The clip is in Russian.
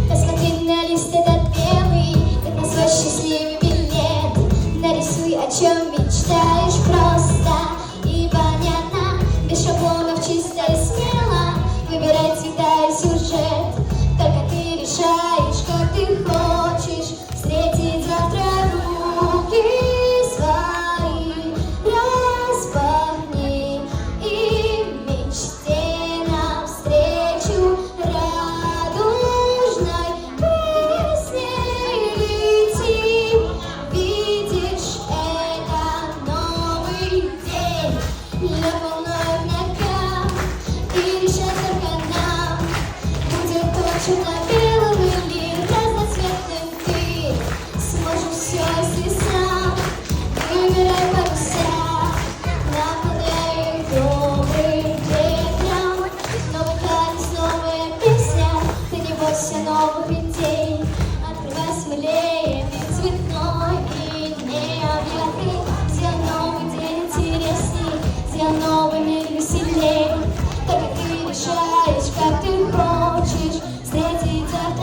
Посмотри на лист этот белый, как на свой счастливый билет. Нарисуй, о чем мечтаешь просто и понятно, без шаблонов, чисто и смело. Выбирай цвета и сюжет, только ты решаешь, как ты хочешь встретить завтра. Руки свои распахни и мечте навстречу радужной песне лети. Видишь, это новый день, для волной в ногах, и решать только нам, будет то черно-белым или разноцветным. Ты сможешь все, если сам выбирай паруса, наполняй их добрым ветром. Новый танец, новая песня, ты не бойся новых идей. Открывай смелее, мир цветной и необъятный. Сделай новый день интересней, сделай новый мир веселей.